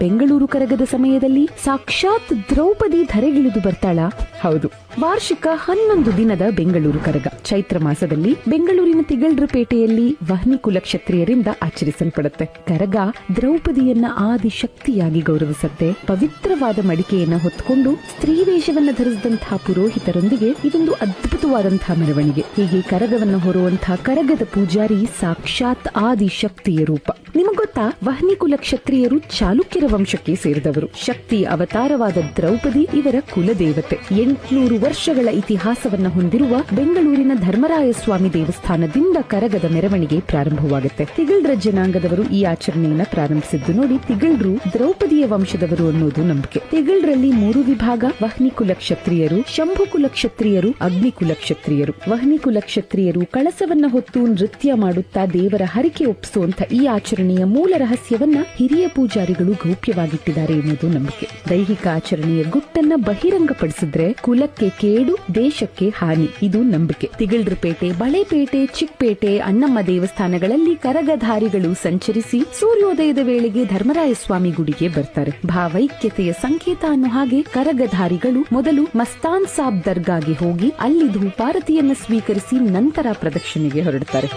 ಬೆಂಗಳೂರು ಕರಗದ ಸಮಯದಲ್ಲಿ ಸಾಕ್ಷಾತ್ ದ್ರೌಪದಿ ಧರೆಗಿಳಿದು ಬರ್ತಾಳ? ಹೌದು. ವಾರ್ಷಿಕ 11 ದಿನದ ಬೆಂಗಳೂರು ಕರಗ ಚೈತ್ರ ಮಾಸದಲ್ಲಿ ಬೆಂಗಳೂರಿನ ತಿಗಳ್ರಪೇಟೆಯಲ್ಲಿ ವಹ್ನಿ ಕುಲಕ್ಷತ್ರಿಯರಿಂದ ಆಚರಿಸಲ್ಪಡುತ್ತೆ. ಕರಗ ದ್ರೌಪದಿಯನ್ನ ಆದಿಶಕ್ತಿಯಾಗಿ ಗೌರವಿಸುತ್ತೆ. ಪವಿತ್ರವಾದ ಮಡಿಕೆಯನ್ನ ಹೊತ್ತುಕೊಂಡು ಸ್ತ್ರೀ ವೇಷವನ್ನ ಧರಿಸಿದಂತಹ ಪುರೋಹಿತರೊಂದಿಗೆ ಇದೊಂದು ಅದ್ಭುತವಾದಂತಹ ಮೆರವಣಿಗೆ. ಹೀಗೆ ಕರಗವನ್ನು ಹೊರುವಂತಹ ಕರಗದ ಪೂಜಾರಿ ಸಾಕ್ಷಾತ್ ಆದಿಶಕ್ತಿಯ ರೂಪ. ನಿಮಗ್ ಗೊತ್ತಾ, ವಹ್ನಿ ಕುಲಕ್ಷತ್ರಿಯರು ಚಾಲುಕ್ಯರ ವಂಶಕ್ಕೆ ಸೇರಿದವರು. ಶಕ್ತಿಯ ಅವತಾರವಾದ ದ್ರೌಪದಿ ಇವರ ಕುಲದೇವತೆ. 800 ವರ್ಷಗಳ ಇತಿಹಾಸವನ್ನ ಹೊಂದಿರುವ ಬೆಂಗಳೂರಿನ ಧರ್ಮರಾಯ ಸ್ವಾಮಿ ದೇವಸ್ಥಾನದಿಂದ ಕರಗದ ಮೆರವಣಿಗೆ ಪ್ರಾರಂಭವಾಗುತ್ತೆ. ತಿಗಳ್ರ ಜನಾಂಗದವರು ಈ ಆಚರಣೆಯನ್ನ ಪ್ರಾರಂಭಿಸಿದ್ದು ನೋಡಿ ತಿಗಳ್ರು ದ್ರೌಪದಿಯ ವಂಶದವರು ಅನ್ನೋದು ನಂಬಿಕೆ. ತಿಗಳ್ರಲ್ಲಿ 3 ವಿಭಾಗ: ವಹ್ನಿ ಕುಲಕ್ಷತ್ರಿಯರು, ಶಂಭು ಕುಲಕ್ಷತ್ರಿಯರು, ಅಗ್ನಿ ಕುಲಕ್ಷತ್ರಿಯರು. ವಹ್ನಿ ಕುಲಕ್ಷತ್ರಿಯರು ಕಳಸವನ್ನ ಹೊತ್ತು ನೃತ್ಯ ಮಾಡುತ್ತಾ ದೇವರ ಹರಿಕೆ ಒಪ್ಪಿಸುವಂತ ಈ ಆಚರಣೆಯ ಮೂಲ ರಹಸ್ಯವನ್ನ ಹಿರಿಯ ಪೂಜಾರಿಗಳು ಗೌಪ್ಯವಾಗಿಟ್ಟಿದ್ದಾರೆ ಎನ್ನುವುದು ನಂಬಿಕೆ. ದೈಹಿಕ ಆಚರಣೆಯ ಗುಟ್ಟನ್ನ ಬಹಿರಂಗಪಡಿಸಿದ್ರೆ ಕುಲಕ್ಕೆ ಕೇಡು, ದೇಶಕ್ಕೆ ಹಾನಿ, ಇದು ನಂಬಿಕೆ. ತಿಗಳ್ರಪೇಟೆ, ಬಳೆಪೇಟೆ, ಚಿಕ್ಕಪೇಟೆ, ಅಣ್ಣಮ್ಮ ದೇವಸ್ಥಾನಗಳಲ್ಲಿ ಕರಗಧಾರಿಗಳು ಸಂಚರಿಸಿ ಸೂರ್ಯೋದಯದ ವೇಳೆಗೆ ಧರ್ಮರಾಯ ಸ್ವಾಮಿ ಗುಡಿಗೆ ಬರ್ತಾರೆ. ಭಾವೈಕ್ಯತೆಯ ಸಂಕೇತ ಅನ್ನೋ ಹಾಗೆ ಕರಗಧಾರಿಗಳು ಮೊದಲು ಮಸ್ತಾನ್ ಸಾಬ್ ದರ್ಗಾಗೆ ಹೋಗಿ ಅಲ್ಲಿ ಧೂಪಾರತಿಯನ್ನ ಸ್ವೀಕರಿಸಿ ನಂತರ ಪ್ರದಕ್ಷಿಣೆಗೆ ಹೊರಡುತ್ತಾರೆ.